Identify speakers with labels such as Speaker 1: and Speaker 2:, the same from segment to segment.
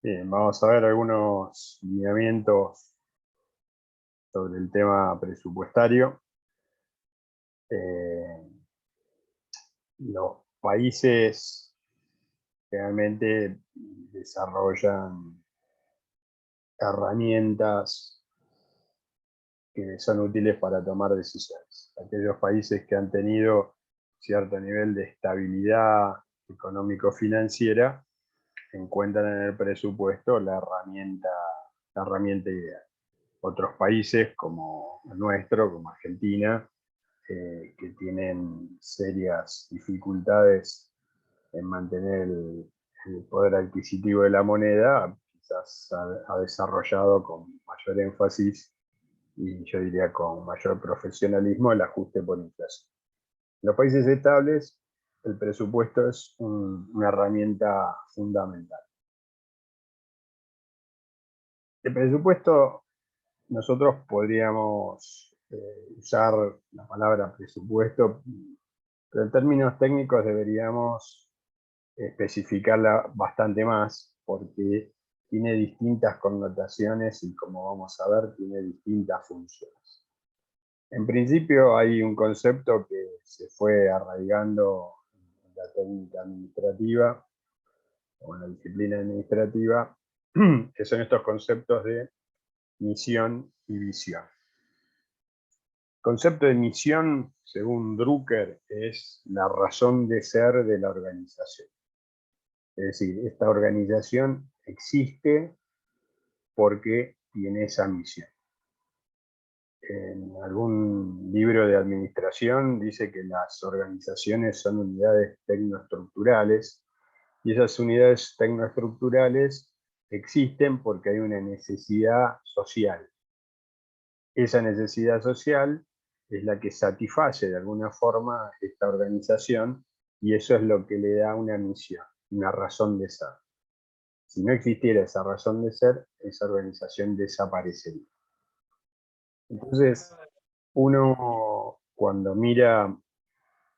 Speaker 1: Bien, vamos a ver algunos lineamientos sobre el tema presupuestario. Eh, los países realmente desarrollan herramientas que son útiles para tomar decisiones. Aquellos países que han tenido cierto nivel de estabilidad económico-financiera encuentran en el presupuesto la herramienta ideal. Otros países como el nuestro, como Argentina, que tienen serias dificultades en mantener el poder adquisitivo de la moneda, quizás ha desarrollado con mayor énfasis y yo diría con mayor profesionalismo el ajuste por inflación. En los países estables, el presupuesto es una herramienta fundamental. El presupuesto, nosotros podríamos usar la palabra presupuesto, pero en términos técnicos deberíamos especificarla bastante más porque tiene distintas connotaciones y, como vamos a ver, tiene distintas funciones. En principio hay un concepto que se fue arraigando en la técnica administrativa o en la disciplina administrativa, que son estos conceptos de misión y visión. El concepto de misión, según Drucker, es la razón de ser de la organización. Es decir, esta organización existe porque tiene esa misión. En algún libro de administración dice que las organizaciones son unidades tecnoestructurales y esas unidades tecnoestructurales existen porque hay una necesidad social. Esa necesidad social es la que satisface de alguna forma esta organización y eso es lo que le da una misión, una razón de ser. Si no existiera esa razón de ser, esa organización desaparecería. Entonces, uno cuando mira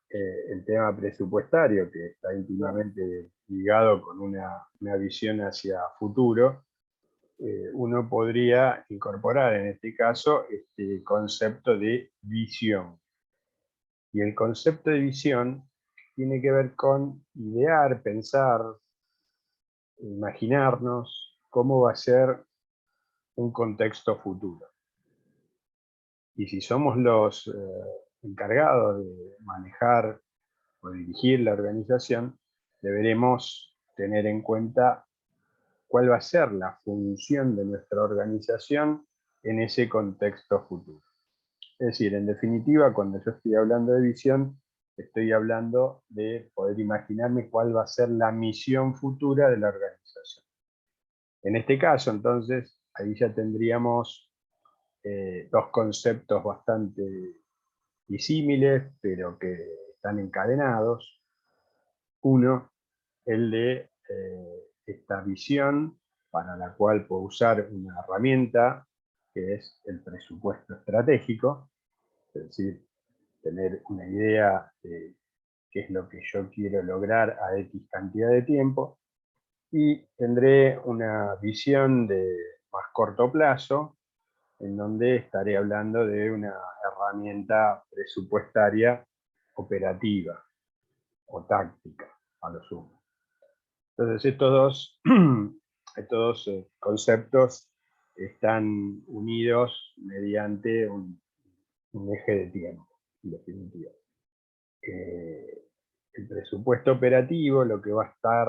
Speaker 1: el tema presupuestario, que está íntimamente ligado con una visión hacia futuro, uno podría incorporar en este caso este concepto de visión. Y el concepto de visión tiene que ver con idear, pensar, imaginarnos cómo va a ser un contexto futuro. Y si somos los encargados de manejar o dirigir la organización, deberemos tener en cuenta cuál va a ser la función de nuestra organización en ese contexto futuro. Es decir, en definitiva, cuando yo estoy hablando de visión, estoy hablando de poder imaginarme cuál va a ser la misión futura de la organización. En este caso, entonces, ahí ya tendríamos dos conceptos bastante disímiles, pero que están encadenados. Uno, el de esta visión para la cual puedo usar una herramienta que es el presupuesto estratégico, es decir, tener una idea de qué es lo que yo quiero lograr a X cantidad de tiempo, y tendré una visión de más corto plazo, en donde estaré hablando de una herramienta presupuestaria operativa o táctica, a lo sumo. Entonces, estos dos conceptos están unidos mediante un eje de tiempo, en definitiva. El presupuesto operativo lo que va a estar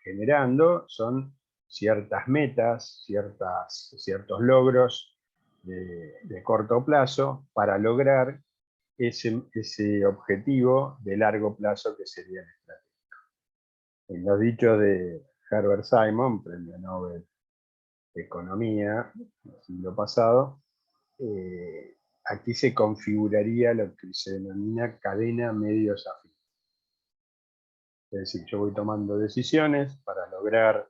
Speaker 1: generando son ciertas metas, ciertos logros de corto plazo para lograr ese objetivo de largo plazo que sería el estratégico. En los dichos de Herbert Simon, premio Nobel de Economía del siglo pasado, aquí se configuraría lo que se denomina cadena medios afines. Es decir, yo voy tomando decisiones para lograr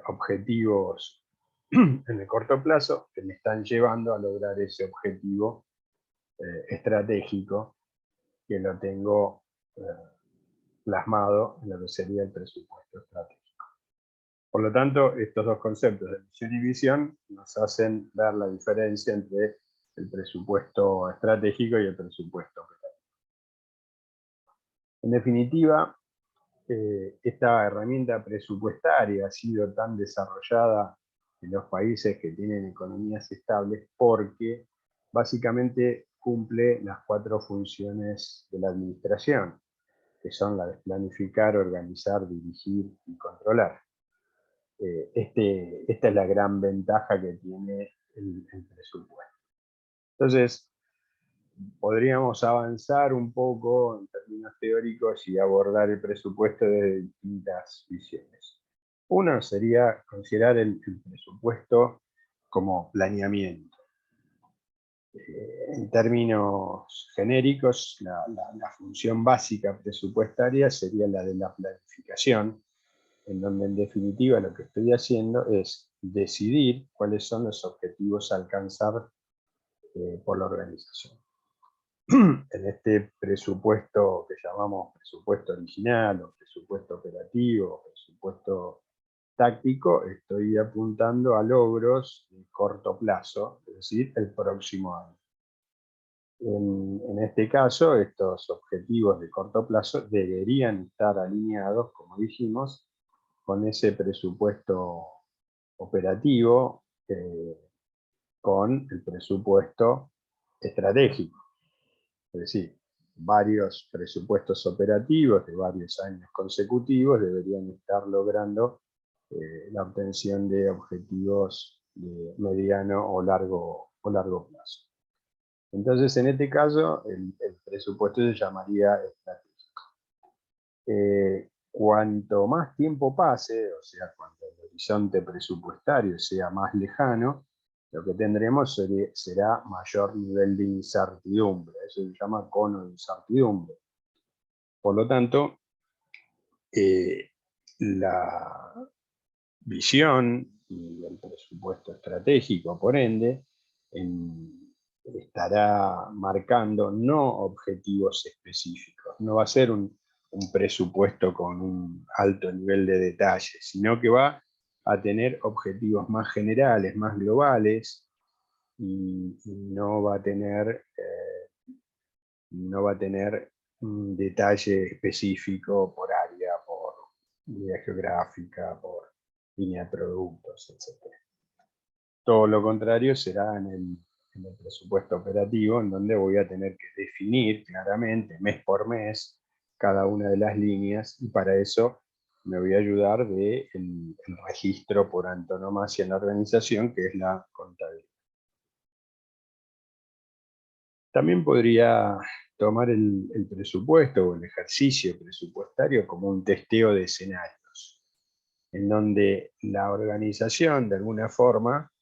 Speaker 1: objetivos en el corto plazo que me están llevando a lograr ese objetivo estratégico que lo tengo plasmado en lo que sería el presupuesto estratégico. Por lo tanto, estos dos conceptos de misión y visión nos hacen ver la diferencia entre el presupuesto estratégico y el presupuesto operativo. En definitiva, esta herramienta presupuestaria ha sido tan desarrollada en los países que tienen economías estables porque básicamente cumple las 4 funciones de la administración, que son la de planificar, organizar, dirigir y controlar. Esta es la gran ventaja que tiene el presupuesto. Entonces, podríamos avanzar un poco en términos teóricos y abordar el presupuesto desde distintas visiones. Una sería considerar el presupuesto como planeamiento. En términos genéricos, la función básica presupuestaria sería la de la planificación, en donde en definitiva lo que estoy haciendo es decidir cuáles son los objetivos a alcanzar por la organización. En este presupuesto que llamamos presupuesto original o presupuesto operativo o presupuesto táctico, estoy apuntando a logros de corto plazo, es decir, el próximo año. En este caso, estos objetivos de corto plazo deberían estar alineados, como dijimos, con ese presupuesto operativo, con el presupuesto estratégico. Es decir, varios presupuestos operativos de varios años consecutivos deberían estar logrando la obtención de objetivos de mediano o largo plazo. Entonces, en este caso, el presupuesto se llamaría estratégico. Cuanto más tiempo pase, o sea, cuando el horizonte presupuestario sea más lejano, lo que tendremos será mayor nivel de incertidumbre. Eso se llama cono de incertidumbre. Por lo tanto, la visión y el presupuesto estratégico, por ende, estará marcando no objetivos específicos. No va a ser un presupuesto con un alto nivel de detalle, sino que va a tener objetivos más generales, más globales, y no va a tener un detalle específico por área, por línea geográfica, por línea de productos, etc. Todo lo contrario será en el presupuesto operativo, en donde voy a tener que definir claramente, mes por mes, cada una de las líneas, y para eso me voy a ayudar del registro por antonomasia en la organización, que es la contabilidad. También podría tomar el presupuesto o el ejercicio presupuestario como un testeo de escenarios, en donde la organización, de alguna forma,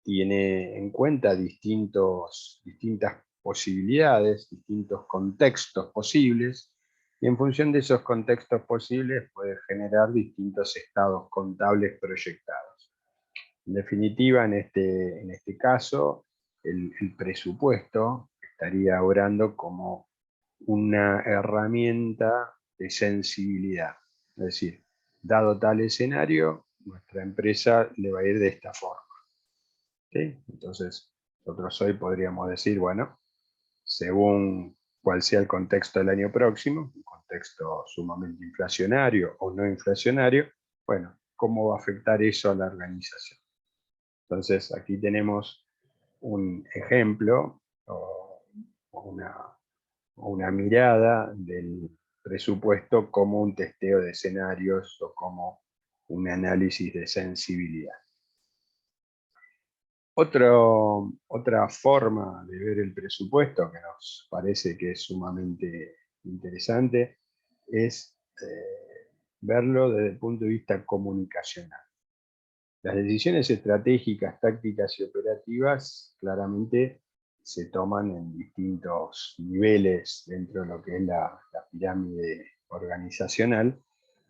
Speaker 1: tiene en cuenta distintas posibilidades, distintos contextos posibles, y en función de esos contextos posibles puede generar distintos estados contables proyectados. En definitiva, en este caso, el presupuesto estaría obrando como una herramienta de sensibilidad. Es decir, dado tal escenario, nuestra empresa le va a ir de esta forma. ¿Sí? Entonces, nosotros hoy podríamos decir, bueno, según cuál sea el contexto del año próximo, un contexto sumamente inflacionario o no inflacionario, bueno, ¿cómo va a afectar eso a la organización? Entonces, aquí tenemos un ejemplo o una mirada del presupuesto como un testeo de escenarios o como un análisis de sensibilidad. Otra forma de ver el presupuesto que nos parece que es sumamente interesante es verlo desde el punto de vista comunicacional. Las decisiones estratégicas, tácticas y operativas claramente se toman en distintos niveles dentro de lo que es la pirámide organizacional,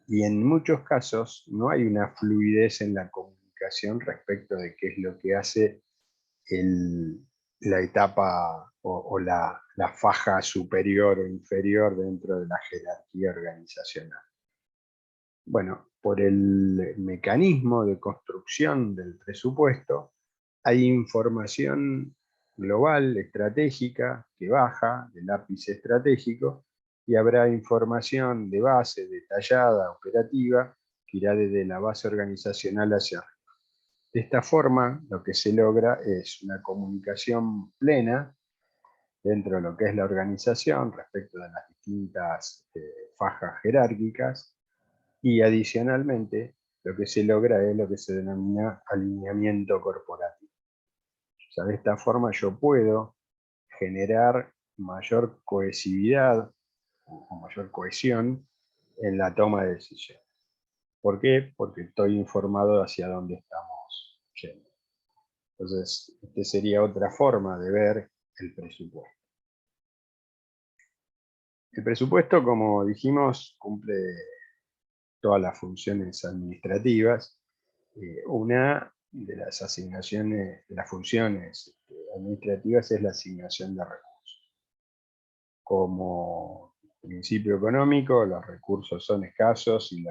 Speaker 1: y en muchos casos no hay una fluidez en la comunicación respecto de qué es lo que hace la etapa o la faja superior o inferior dentro de la jerarquía organizacional. Bueno, por el mecanismo de construcción del presupuesto, hay información global, estratégica, que baja del ápice estratégico, y habrá información de base, detallada, operativa, que irá desde la base organizacional hacia arriba. De esta forma, lo que se logra es una comunicación plena dentro de lo que es la organización respecto de las distintas fajas jerárquicas, y adicionalmente lo que se logra es lo que se denomina alineamiento corporativo. O sea, de esta forma yo puedo generar mayor cohesividad o mayor cohesión en la toma de decisiones. ¿Por qué? Porque estoy informado hacia dónde estamos yendo. Entonces, esta sería otra forma de ver el presupuesto. El presupuesto, como dijimos, cumple todas las funciones administrativas. Una de las asignaciones, de las funciones administrativas, es la asignación de recursos. Como principio económico, los recursos son escasos y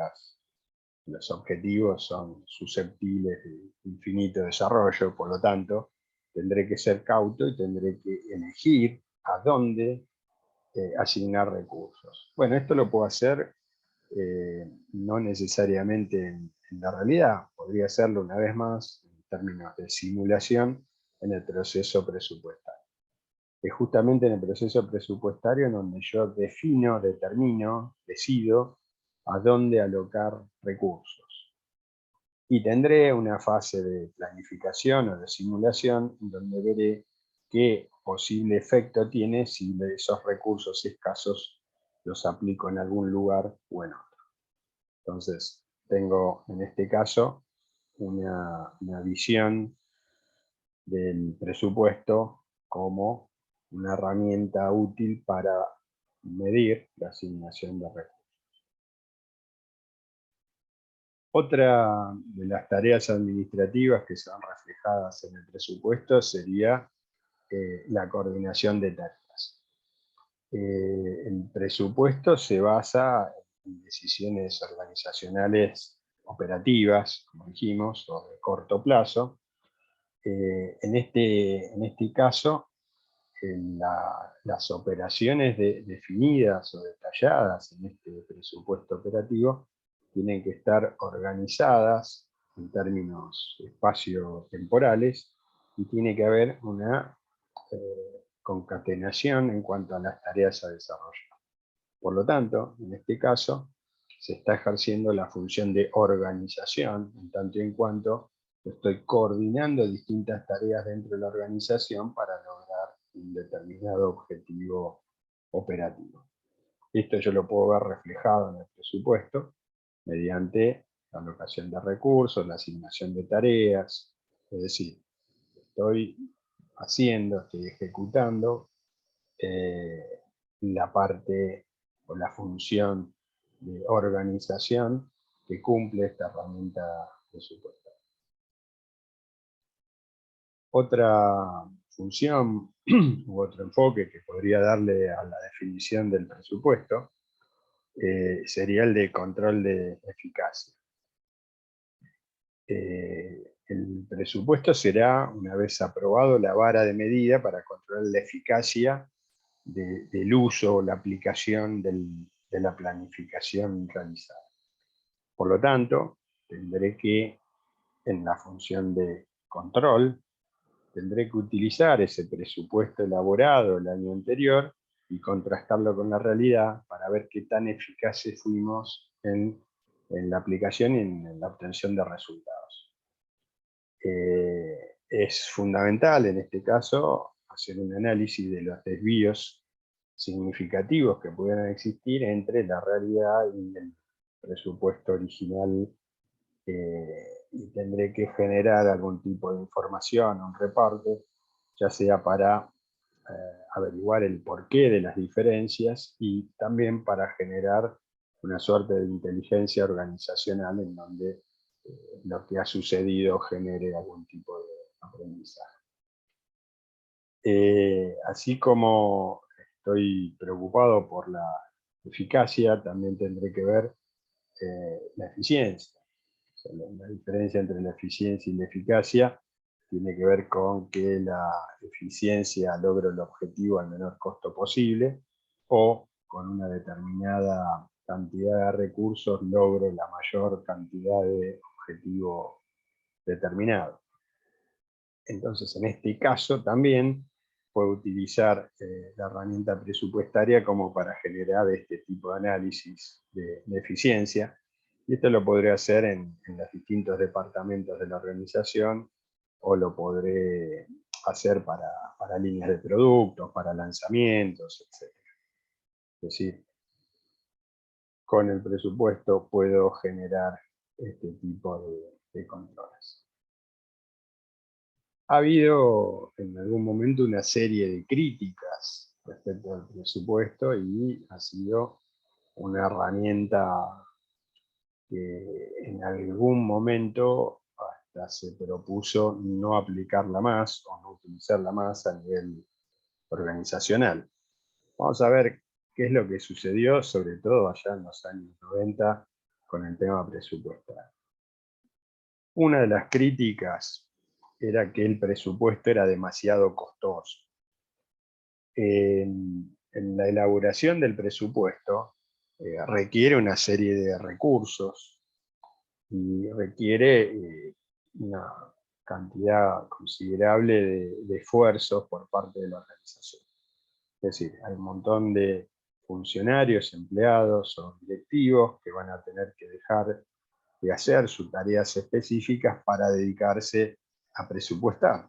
Speaker 1: los objetivos son susceptibles de infinito desarrollo. Por lo tanto, tendré que ser cauto y tendré que elegir a dónde asignar recursos. Bueno, esto lo puedo hacer no necesariamente en la realidad, podría hacerlo una vez más en términos de simulación en el proceso presupuestario. Es justamente en el proceso presupuestario en donde yo defino, determino, decido a dónde alocar recursos. Y tendré una fase de planificación o de simulación en donde veré qué posible efecto tiene si esos recursos escasos los aplico en algún lugar o en otro. Entonces, tengo en este caso una visión del presupuesto como una herramienta útil para medir la asignación de recursos. Otra de las tareas administrativas que se van reflejadas en el presupuesto sería la coordinación de tareas. El presupuesto se basa en decisiones organizacionales operativas, como dijimos, o de corto plazo. En este caso, las operaciones definidas o detalladas en este presupuesto operativo tienen que estar organizadas en términos espacio-temporales, y tiene que haber una concatenación en cuanto a las tareas a desarrollar. Por lo tanto, en este caso, se está ejerciendo la función de organización, en tanto y en cuanto estoy coordinando distintas tareas dentro de la organización para lograr un determinado objetivo operativo. Esto yo lo puedo ver reflejado en el presupuesto mediante la alocación de recursos, la asignación de tareas. Es decir, estoy estoy ejecutando la parte o la función de organización que cumple esta herramienta presupuestaria. Otra función u otro enfoque que podría darle a la definición del presupuesto sería el de control de eficacia. El presupuesto será, una vez aprobado, la vara de medida para controlar la eficacia del uso o la aplicación de la planificación realizada. Por lo tanto, tendré que, en la función de control, tendré que utilizar ese presupuesto elaborado el año anterior y contrastarlo con la realidad para ver qué tan eficaces fuimos en la aplicación y en la obtención de resultados. Es fundamental en este caso hacer un análisis de los desvíos significativos que pudieran existir entre la realidad y el presupuesto original, y tendré que generar algún tipo de información, un reporte, ya sea para averiguar el porqué de las diferencias y también para generar una suerte de inteligencia organizacional en donde lo que ha sucedido genere algún tipo de aprendizaje. Así como estoy preocupado por la eficacia, también tendré que ver la eficiencia. O sea, la diferencia entre la eficiencia y la eficacia tiene que ver con que la eficiencia logra el objetivo al menor costo posible, o con una determinada cantidad de recursos logro la mayor cantidad de objetivo determinado. Entonces, en este caso también puedo utilizar la herramienta presupuestaria como para generar este tipo de análisis de eficiencia. Y esto lo podré hacer en los distintos departamentos de la organización, o lo podré hacer para líneas de productos, para lanzamientos, etc. Es decir, con el presupuesto puedo generar este tipo de controles. Ha habido en algún momento una serie de críticas respecto al presupuesto, y ha sido una herramienta que en algún momento hasta se propuso no aplicarla más o no utilizarla más a nivel organizacional. Vamos a ver qué es lo que sucedió, sobre todo allá en los años 90, con el tema presupuestario. Una de las críticas era que el presupuesto era demasiado costoso. En la elaboración del presupuesto requiere una serie de recursos y requiere una cantidad considerable de esfuerzos por parte de la organización. Es decir, hay un montón de funcionarios, empleados o directivos que van a tener que dejar de hacer sus tareas específicas para dedicarse a presupuestar.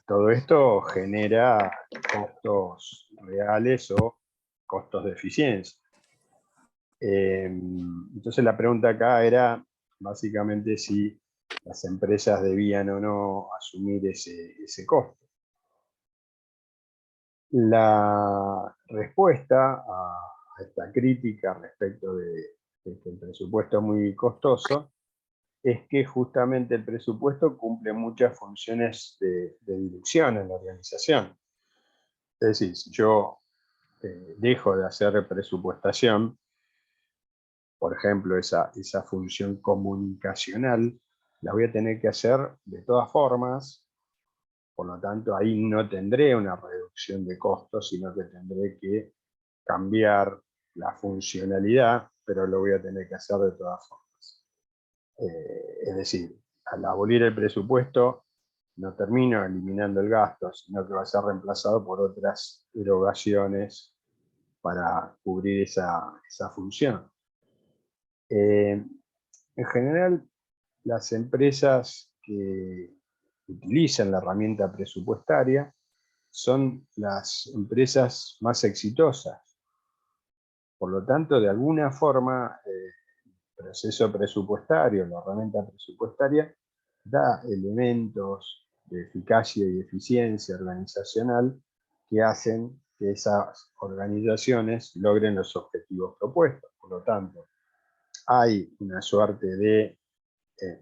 Speaker 1: Todo esto genera costos reales o costos de eficiencia. Entonces la pregunta acá era básicamente si las empresas debían o no asumir ese costo. La respuesta a esta crítica respecto de que el presupuesto es muy costoso es que justamente el presupuesto cumple muchas funciones de dirección en la organización. Es decir, si yo dejo de hacer presupuestación, por ejemplo, esa función comunicacional, la voy a tener que hacer de todas formas. Por lo tanto, ahí no tendré una reducción de costos, sino que tendré que cambiar la funcionalidad, pero lo voy a tener que hacer de todas formas. Es decir, al abolir el presupuesto, no termino eliminando el gasto, sino que va a ser reemplazado por otras erogaciones para cubrir esa función. En general, las empresas que utilizan la herramienta presupuestaria son las empresas más exitosas. Por lo tanto, de alguna forma, el proceso presupuestario, la herramienta presupuestaria, da elementos de eficacia y eficiencia organizacional que hacen que esas organizaciones logren los objetivos propuestos. Por lo tanto, hay una suerte de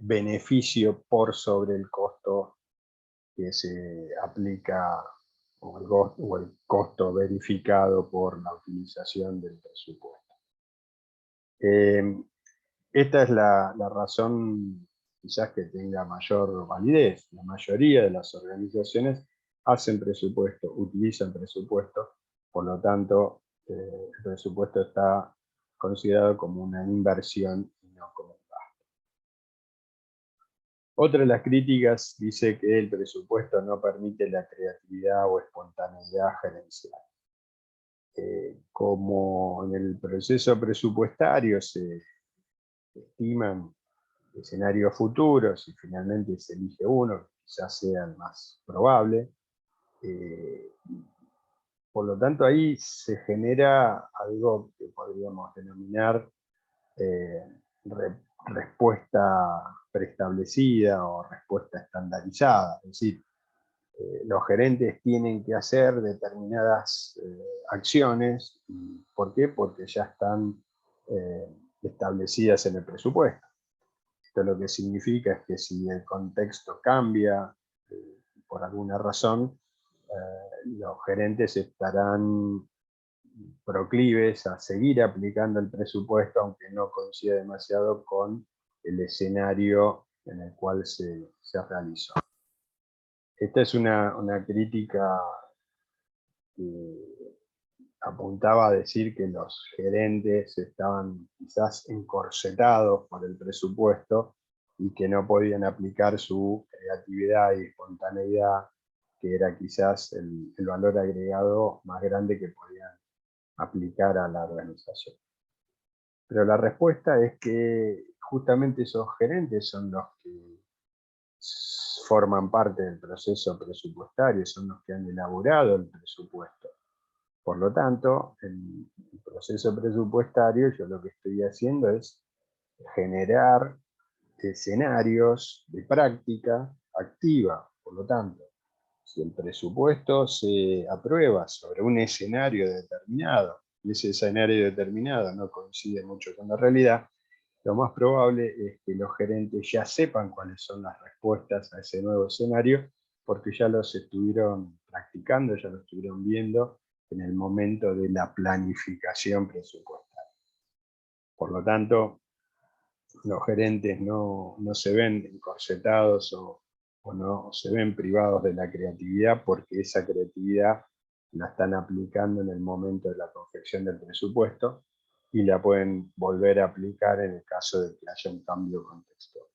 Speaker 1: beneficio por sobre el costo que se aplica, o el costo verificado por la utilización del presupuesto. Esta es la razón quizás que tenga mayor validez. La mayoría de las organizaciones hacen presupuesto, utilizan presupuesto, por lo tanto el presupuesto está considerado como una inversión y no como un gasto. Otra de las críticas dice que el presupuesto no permite la creatividad o espontaneidad gerencial. Como en el proceso presupuestario se estiman escenarios futuros y finalmente se elige uno que quizás sea el más probable, por lo tanto ahí se genera algo que podríamos denominar respuesta preestablecida o respuesta estandarizada. Es decir, los gerentes tienen que hacer determinadas acciones. ¿Por qué? Porque ya están establecidas en el presupuesto. Esto lo que significa es que si el contexto cambia por alguna razón, los gerentes estarán proclives a seguir aplicando el presupuesto, aunque no coincida demasiado con el escenario en el cual se realizó. Esta es una crítica que apuntaba a decir que los gerentes estaban quizás encorsetados por el presupuesto y que no podían aplicar su creatividad y espontaneidad, que era quizás el valor agregado más grande que podían aplicar a la organización. Pero la respuesta es que justamente esos gerentes son los que forman parte del proceso presupuestario, son los que han elaborado el presupuesto. Por lo tanto, en el proceso presupuestario yo lo que estoy haciendo es generar escenarios de práctica activa. Por lo tanto, si el presupuesto se aprueba sobre un escenario determinado, y ese escenario determinado no coincide mucho con la realidad, lo más probable es que los gerentes ya sepan cuáles son las respuestas a ese nuevo escenario, porque ya los estuvieron practicando, ya los estuvieron viendo en el momento de la planificación presupuestaria. Por lo tanto, los gerentes no se ven encorsetados o no se ven privados de la creatividad, porque esa creatividad la están aplicando en el momento de la confección del presupuesto y la pueden volver a aplicar en el caso de que haya un cambio contextual.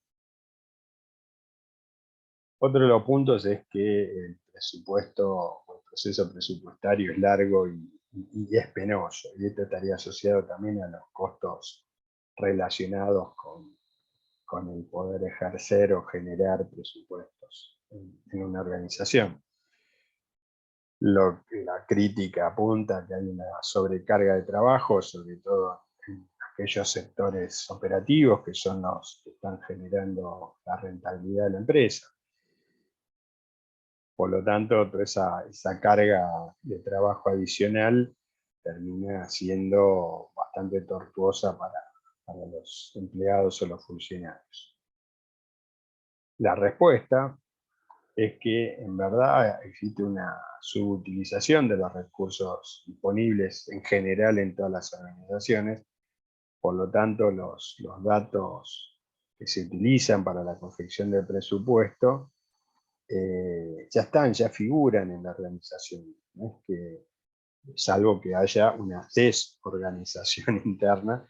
Speaker 1: Otro de los puntos es que el presupuesto o el proceso presupuestario es largo y es penoso, y esto estaría asociado también a los costos relacionados con el poder ejercer o generar presupuestos en una organización. La crítica apunta que hay una sobrecarga de trabajo, sobre todo en aquellos sectores operativos que son los que están generando la rentabilidad de la empresa. Por lo tanto, toda esa carga de trabajo adicional termina siendo bastante tortuosa para los empleados o los funcionarios. La respuesta es que en verdad existe una subutilización de los recursos disponibles en general en todas las organizaciones. Por lo tanto, los datos que se utilizan para la confección del presupuesto ya figuran en la organización. No es que, salvo que haya una desorganización interna,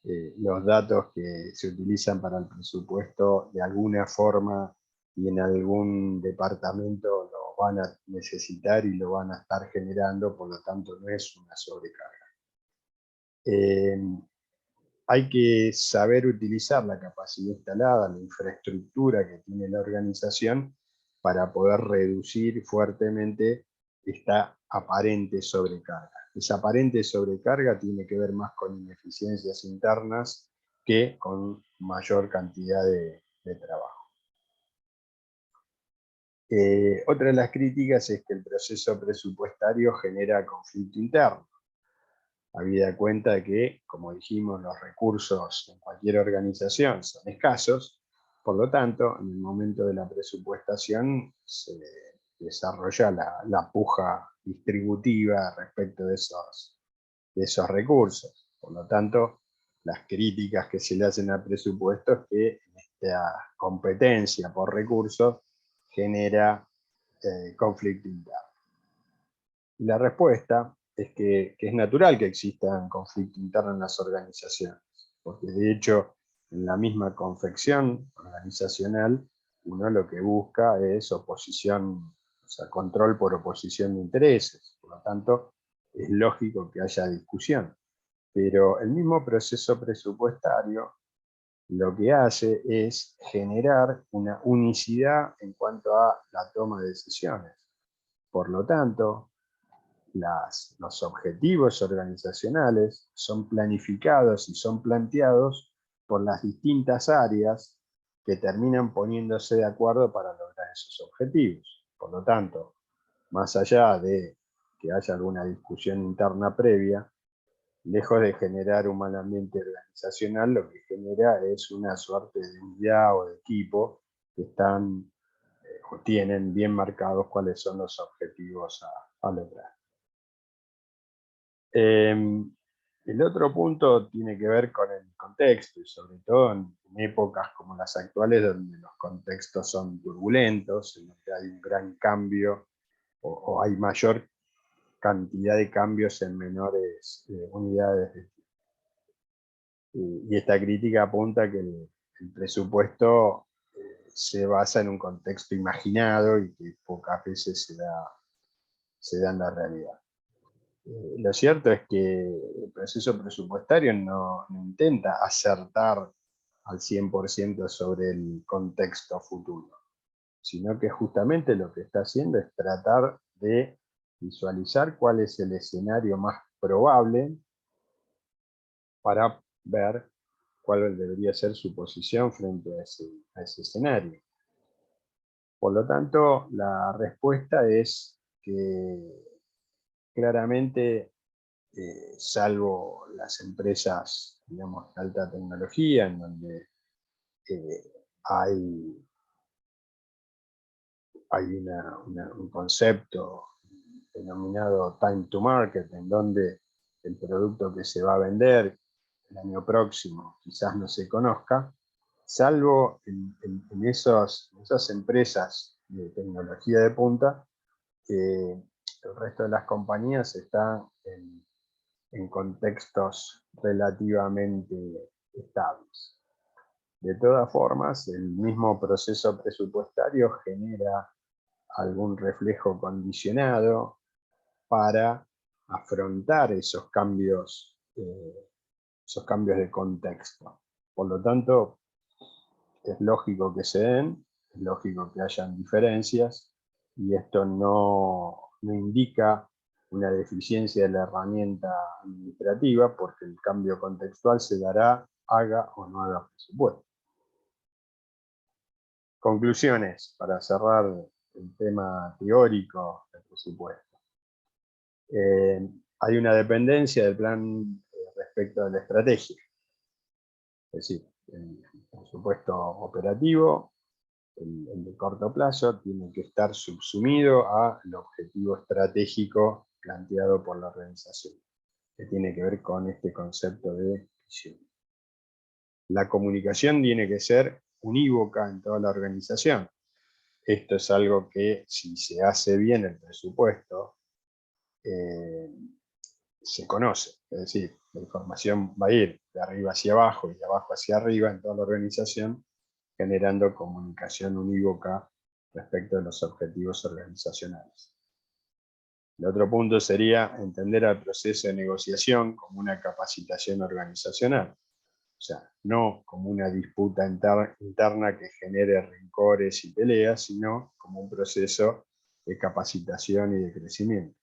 Speaker 1: los datos que se utilizan para el presupuesto de alguna forma y en algún departamento lo van a necesitar y lo van a estar generando, por lo tanto no es una sobrecarga. Hay que saber utilizar la capacidad instalada, la infraestructura que tiene la organización para poder reducir fuertemente esta aparente sobrecarga. Esa aparente sobrecarga tiene que ver más con ineficiencias internas que con mayor cantidad de trabajo. Otra de las críticas es que el proceso presupuestario genera conflicto interno. Habida cuenta de que, como dijimos, los recursos en cualquier organización son escasos, por lo tanto, en el momento de la presupuestación se desarrolla la puja distributiva respecto de esos recursos. Por lo tanto, las críticas que se le hacen al presupuesto es que esta competencia por recursos genera conflicto interno. Y la respuesta es que es natural que exista conflicto interno en las organizaciones, porque de hecho en la misma confección organizacional uno lo que busca es oposición, o sea, control por oposición de intereses, por lo tanto es lógico que haya discusión. Pero el mismo proceso presupuestario lo que hace es generar una unicidad en cuanto a la toma de decisiones. Por lo tanto, los objetivos organizacionales son planificados y son planteados por las distintas áreas que terminan poniéndose de acuerdo para lograr esos objetivos. Por lo tanto, más allá de que haya alguna discusión interna previa, lejos de generar un mal ambiente organizacional, lo que genera es una suerte de unidad o de equipo que están o tienen bien marcados cuáles son los objetivos a lograr. El otro punto tiene que ver con el contexto, y sobre todo en épocas como las actuales, donde los contextos son turbulentos, en donde hay un gran cambio o hay mayor cantidad de cambios en menores unidades de tiempo. Y esta crítica apunta que el presupuesto se basa en un contexto imaginado y que pocas veces se da en la realidad. Lo cierto es que el proceso presupuestario no intenta acertar al 100% sobre el contexto futuro, sino que justamente lo que está haciendo es tratar de visualizar cuál es el escenario más probable para ver cuál debería ser su posición frente a ese escenario. Por lo tanto, la respuesta es que claramente, salvo las empresas, digamos, de alta tecnología, en donde eh, hay un concepto denominado time to market, en donde el producto que se va a vender el año próximo quizás no se conozca, salvo en esas empresas de tecnología de punta, el resto de las compañías están en contextos relativamente estables. De todas formas, el mismo proceso presupuestario genera algún reflejo condicionado para afrontar esos cambios de contexto. Por lo tanto, es lógico que se den, es lógico que hayan diferencias, y esto no indica una deficiencia de la herramienta administrativa, porque el cambio contextual se dará, haga o no haga presupuesto. Conclusiones, para cerrar el tema teórico del presupuesto. Hay una dependencia del plan respecto de la estrategia. Es decir, el presupuesto operativo, el de corto plazo, tiene que estar subsumido al objetivo estratégico planteado por la organización, que tiene que ver con este concepto de visión. La comunicación tiene que ser unívoca en toda la organización. Esto es algo que, si se hace bien el presupuesto, se conoce. Es decir, la información va a ir de arriba hacia abajo y de abajo hacia arriba en toda la organización, generando comunicación unívoca respecto de los objetivos organizacionales. El otro punto sería entender al proceso de negociación como una capacitación organizacional. O sea, no como una disputa interna que genere rencores y peleas, sino como un proceso de capacitación y de crecimiento.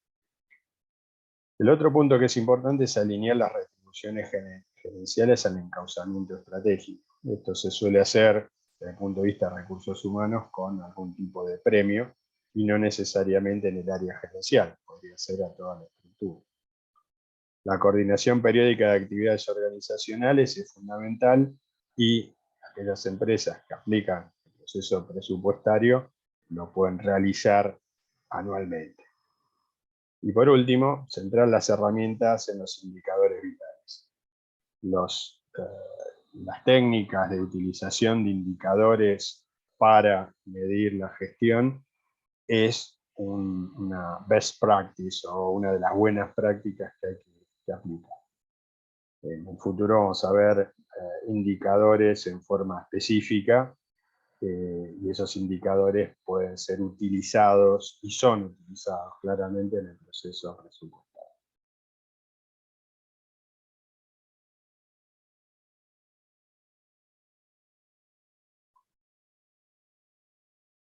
Speaker 1: El otro punto que es importante es alinear las retribuciones gerenciales al encauzamiento estratégico. Esto se suele hacer desde el punto de vista de recursos humanos con algún tipo de premio, y no necesariamente en el área gerencial, podría ser a toda la estructura. La coordinación periódica de actividades organizacionales es fundamental, y aquellas empresas que aplican el proceso presupuestario lo pueden realizar anualmente. Y por último, centrar las herramientas en los indicadores vitales. Las técnicas de utilización de indicadores para medir la gestión es una best practice, o una de las buenas prácticas que hay que aplicar. En el futuro vamos a ver indicadores en forma específica, y esos indicadores pueden ser utilizados y son utilizados claramente en el proceso presupuestario.